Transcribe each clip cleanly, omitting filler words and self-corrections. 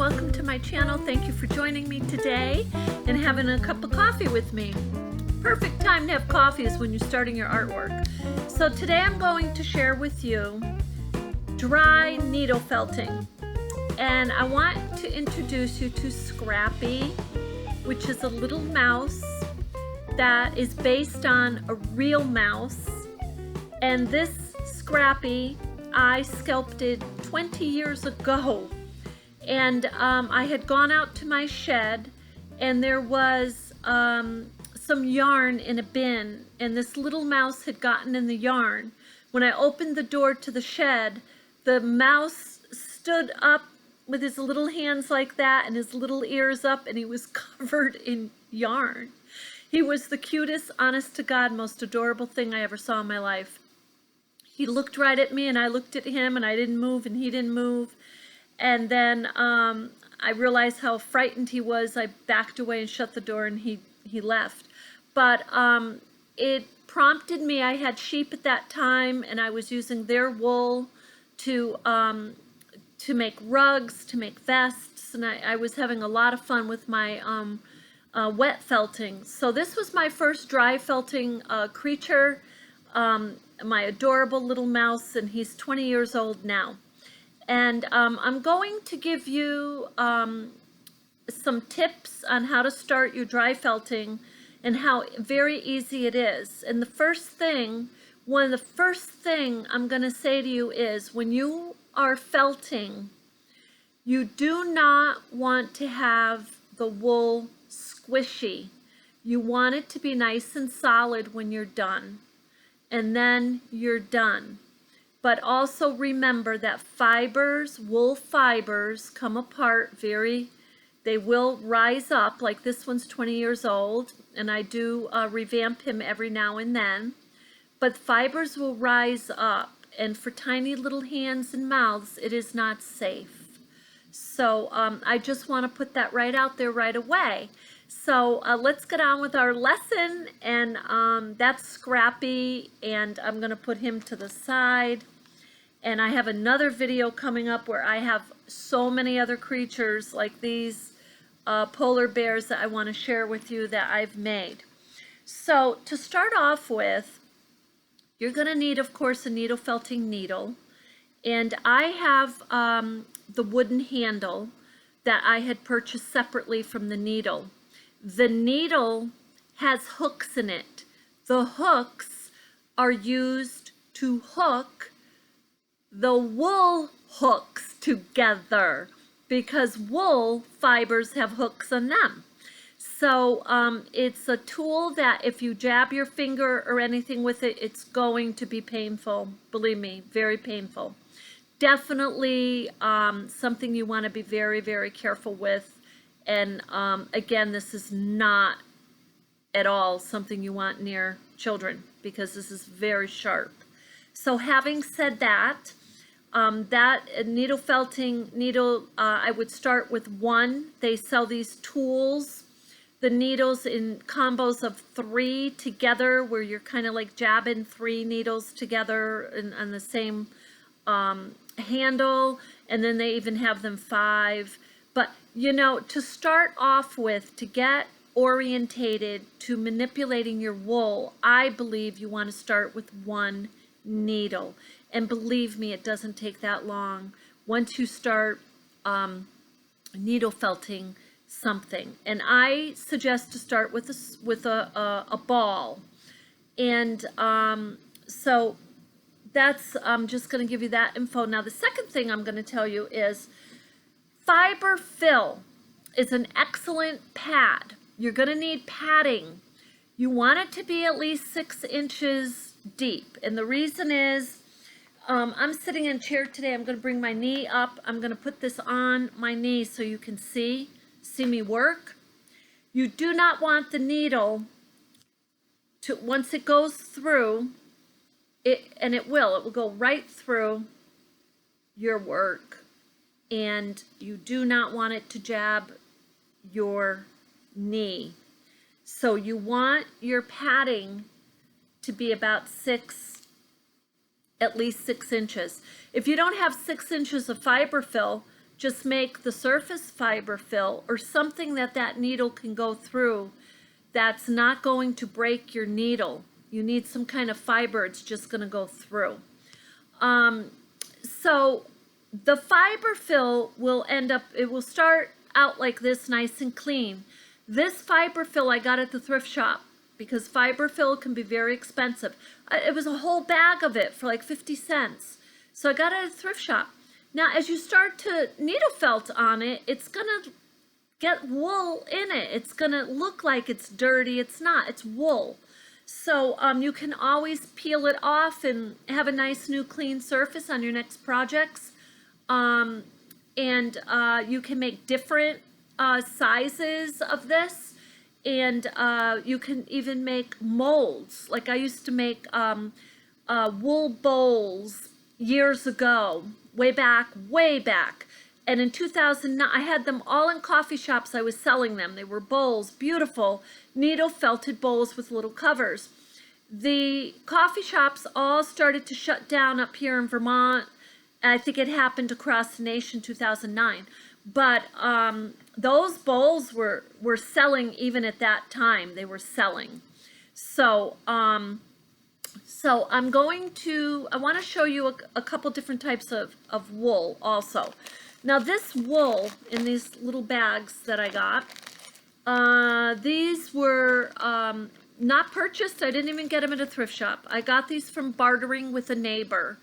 welcome to my channel. Thank you for joining me today and having a cup of coffee with me. Perfect time to have coffee is when you're starting your artwork. So today I'm going to share with you dry needle felting. And I want to introduce you to Scrappy, which is a little mouse that is based on a real mouse. And this Scrappy I sculpted 20 years ago. And I had gone out to my shed and there was some yarn in a bin, and this little mouse had gotten in the yarn. When I opened the door to the shed, the mouse stood up with his little hands like that and his little ears up, and he was covered in yarn. He was the cutest, honest to God, most adorable thing I ever saw in my life. He looked right at me and I looked at him, and I didn't move and he didn't move. And then I realized how frightened he was. I backed away and shut the door, and he left. But it prompted me. I had sheep at that time, and I was using their wool to make rugs, to make vests, and I was having a lot of fun with my wet felting. So this was my first dry felting creature, my adorable little mouse, and he's 20 years old now. And I'm going to give you some tips on how to start your dry felting and how very easy it is. And the first thing, one of the first thing I'm going to say to you is, when you are felting, you do not want to have the wool squishy. You want it to be nice and solid when you're done. And then you're done. But also remember that fibers, wool fibers, come apart they will rise up. Like this one's 20 years old, and I do revamp him every now and then. But fibers will rise up, and for tiny little hands and mouths, it is not safe. So I just want to put that right out there right away. So let's get on with our lesson, and that's Scrappy, and I'm going to put him to the side. And I have another video coming up where I have so many other creatures like these polar bears that I want to share with you that I've made. So to start off with, you're going to need, of course, a needle felting needle. And I have the wooden handle that I had purchased separately from the needle. The needle has hooks in it. The hooks are used to hook the wool hooks together, because wool fibers have hooks on them. So it's a tool that if you jab your finger or anything with it, it's going to be painful. Believe me, very painful. Definitely something you want to be very, very careful with. And again, this is not at all something you want near children, because this is very sharp. So having said that, that needle felting needle, I would start with one. They sell these tools, the needles in combos of 3 together, where you're kind of like jabbing 3 needles together on the same handle, and then they even have them 5. But you know, to start off with, to get orientated to manipulating your wool, I believe you want to start with 1 needle. And believe me, it doesn't take that long once you start needle felting something. And I suggest to start with a ball. And so that's, I'm just going to give you that info. Now, the second thing I'm going to tell you is fiber fill is an excellent pad. You're going to need padding. You want it to be at least 6 inches deep. And the reason is, I'm sitting in a chair today. I'm going to bring my knee up. I'm going to put this on my knee so you can see me work. You do not want the needle to, once it goes through, and it will go right through your work. And you do not want it to jab your knee. So you want your padding to be about at least 6 inches. If you don't have 6 inches of fiber fill, just make the surface fiber fill or something that needle can go through that's not going to break your needle. You need some kind of fiber it's just going to go through. So the fiber fill will end up, it will start out like this, nice and clean. This fiber fill I got at the thrift shop because fiber fill can be very expensive. It was a whole bag of it for like 50 cents. So I got it at a thrift shop. Now, as you start to needle felt on it, it's gonna get wool in it. It's gonna look like it's dirty. It's not, it's wool. So you can always peel it off and have a nice new clean surface on your next projects. And you can make different sizes of this, and you can even make molds. Like I used to make wool bowls years ago, way back. And in 2009, I had them all in coffee shops. I was selling them. They were bowls, beautiful needle felted bowls with little covers. The coffee shops all started to shut down up here in Vermont. I think it happened across the nation 2009. But those bowls were selling even at that time. They were selling. So I'm going to, I want to show you a couple different types of wool also. Now this wool in these little bags that I got, these were not purchased. I didn't even get them at a thrift shop. I got these from bartering with a neighbor.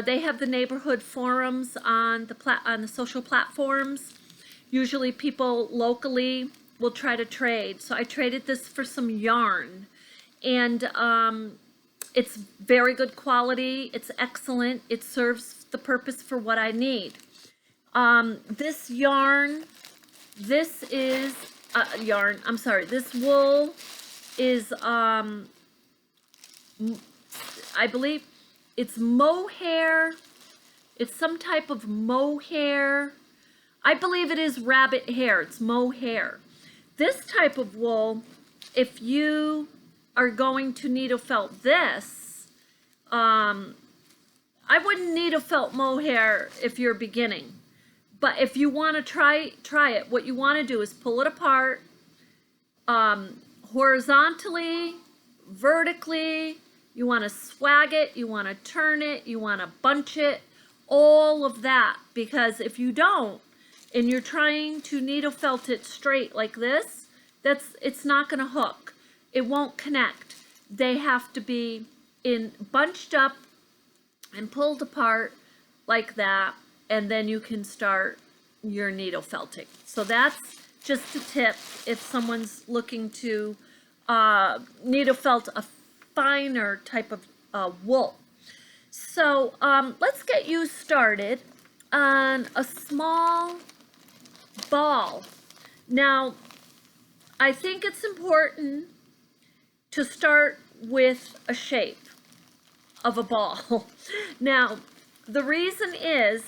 They have the neighborhood forums on the social platforms. Usually people locally will try to trade. So I traded this for some yarn, and it's very good quality. It's excellent. It serves the purpose for what I need. This yarn, this is yarn. I'm sorry. This wool is I believe it's mohair. It's some type of mohair. I believe it is rabbit hair. It's mohair. This type of wool, if you are going to needle felt this, I wouldn't needle felt mohair if you're beginning. But if you want to try it, what you want to do is pull it apart horizontally, vertically. You want to swag it, you want to turn it, you want to bunch it, all of that. Because if you don't, and you're trying to needle felt it straight like this, it's not going to hook. It won't connect. They have to be bunched up and pulled apart like that, and then you can start your needle felting. So that's just a tip if someone's looking to needle felt a finer type of wool. So let's get you started on a small ball. Now, I think it's important to start with a shape of a ball. Now, the reason is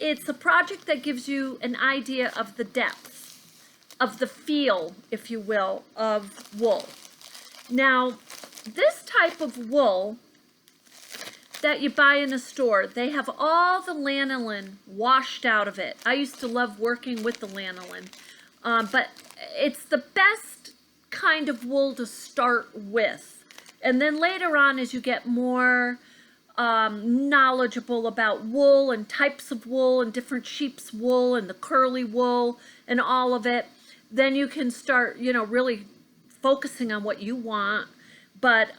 it's a project that gives you an idea of the depth, of the feel, if you will, of wool. Now, this type of wool that you buy in a store, they have all the lanolin washed out of it. I used to love working with the lanolin, but it's the best kind of wool to start with. And then later on, as you get more knowledgeable about wool and types of wool and different sheep's wool and the curly wool and all of it, then you can start, really focusing on what you want. But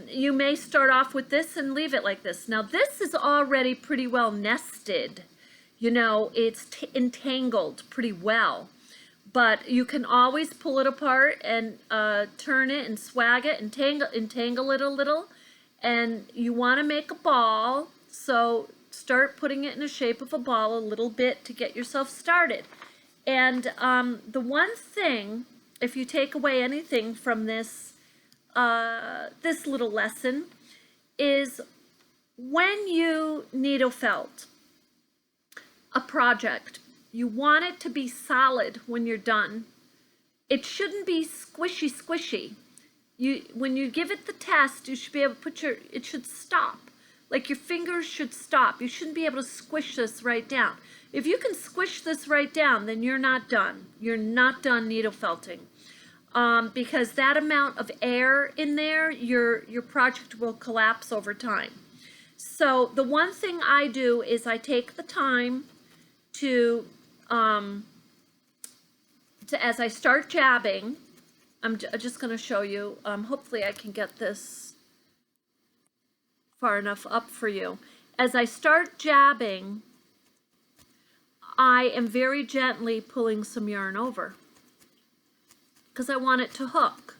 you may start off with this and leave it like this. Now this is already pretty well nested. It's entangled pretty well. But you can always pull it apart and turn it and swag it and entangle it a little. And you want to make a ball, so start putting it in the shape of a ball a little bit to get yourself started. And the one thing, if you take away anything from this this little lesson, is when you needle felt a project, you want it to be solid when you're done. It shouldn't be squishy. When you give it the test, you should be able to put it should stop. Like your fingers should stop. You shouldn't be able to squish this right down. If you can squish this right down, then you're not done. You're not done needle felting. Because that amount of air in there, your project will collapse over time. So the one thing I do is I take the time to as I start jabbing, I'm just going to show you, hopefully I can get this far enough up for you. As I start jabbing, I am very gently pulling some yarn over because I want it to hook.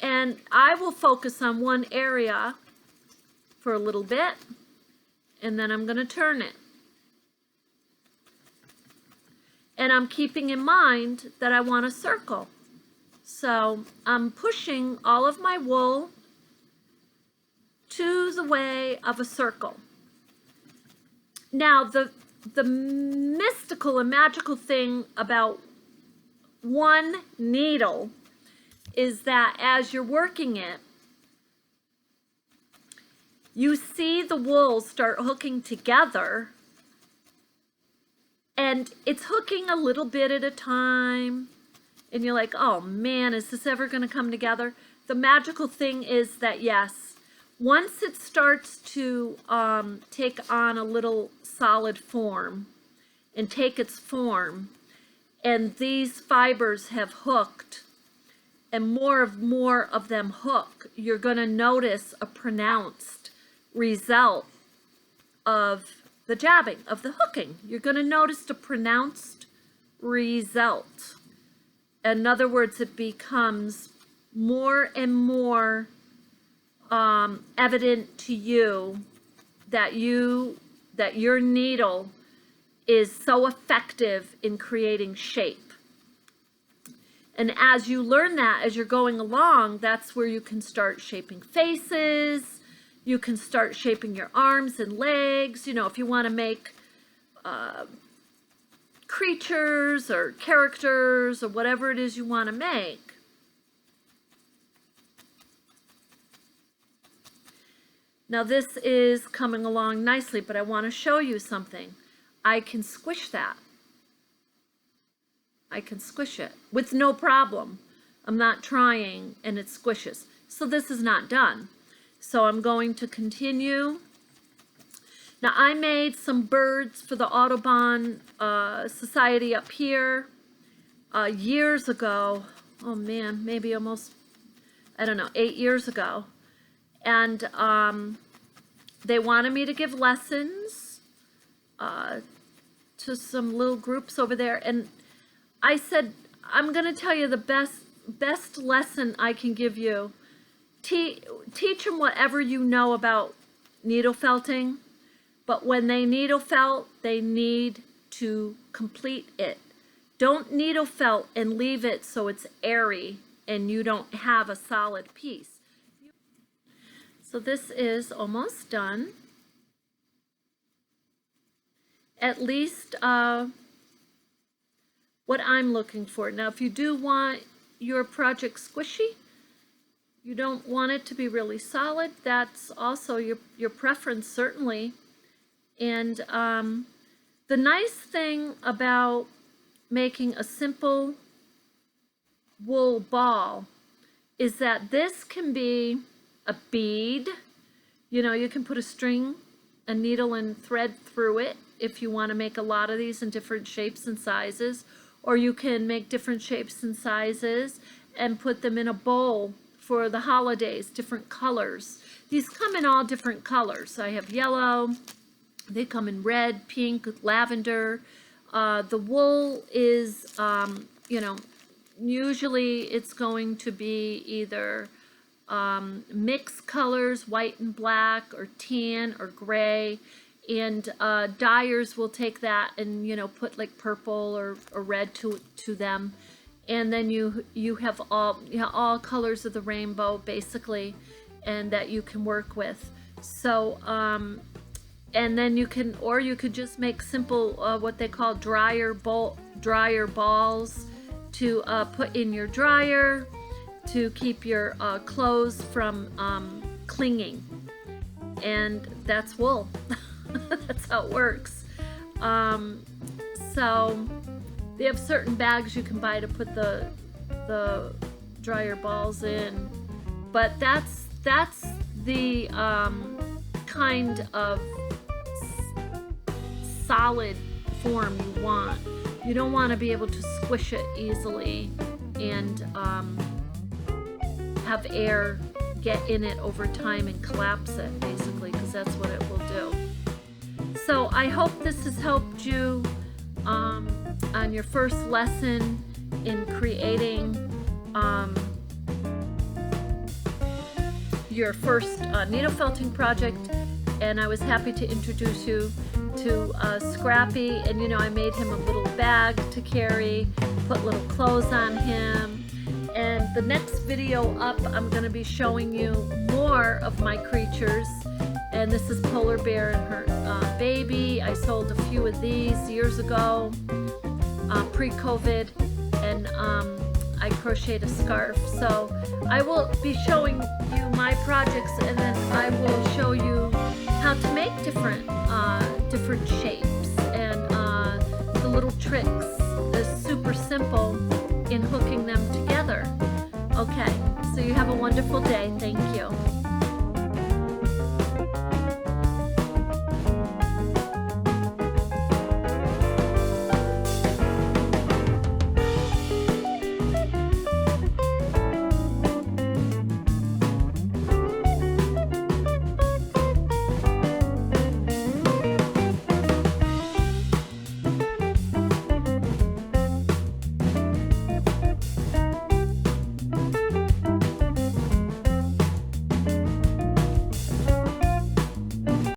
And I will focus on one area for a little bit, and then I'm going to turn it. And I'm keeping in mind that I want a circle. So I'm pushing all of my wool to the way of a circle. Now, the mystical and magical thing about one needle is that as you're working it, you see the wool start hooking together, and it's hooking a little bit at a time, and you're like, oh man, is this ever going to come together? The magical thing is that yes, once it starts to take on a little solid form and take its form, and these fibers have hooked, and more of them hook, you're going to notice a pronounced result of the jabbing, of the hooking. You're going to notice a pronounced result. In other words, it becomes more and more evident to you that your needle is so effective in creating shape. And as you learn that, as you're going along, that's where you can start shaping faces. You can start shaping your arms and legs. You know, if you want to make creatures or characters or whatever it is you want to make. Now this is coming along nicely, but I want to show you something. I can squish that. I can squish it with no problem. I'm not trying and it squishes. So this is not done. So I'm going to continue. Now I made some birds for the Audubon Society up here years ago. Oh man, maybe almost, I don't know, 8 years ago. And they wanted me to give lessons to some little groups over there. And I said, I'm going to tell you the best lesson I can give you. Teach them whatever you know about needle felting, but when they needle felt, they need to complete it. Don't needle felt and leave it so it's airy and you don't have a solid piece. So this is almost done. At least what I'm looking for. Now, if you do want your project squishy, you don't want it to be really solid, that's also your preference, certainly. And the nice thing about making a simple wool ball is that this can be a bead. You know, you can put a string, a needle and thread through it if you want to make a lot of these in different shapes and sizes, or you can make different shapes and sizes and put them in a bowl for the holidays, different colors. These come in all different colors. I have yellow, they come in red, pink, lavender. The wool is, you know, usually it's going to be either mixed colors, white and black, or tan or gray, and dyers will take that and, you know, put like purple or red to them. And then you have all colors of the rainbow basically, and that you can work with. So and then you could just make simple what they call dryer balls to put in your dryer to keep your clothes from clinging. And that's wool. That's how it works. So they have certain bags you can buy to put the dryer balls in, but that's the kind of solid form you want. You don't want to be able to squish it easily and have air get in it over time and collapse it, basically, because that's what it will do. So I hope this has helped you on your first lesson in creating your first needle felting project, and I was happy to introduce you to Scrappy. And you know, I made him a little bag to carry, put little clothes on him. And the next video up, I'm going to be showing you more of my creatures. And this is Polar Bear and her baby. I sold a few of these years ago, pre-COVID, and I crocheted a scarf. So I will be showing you my projects, and then I will show you how to make different shapes and the little tricks. They're super simple in hooking them together. Okay, so you have a wonderful day. Thank you.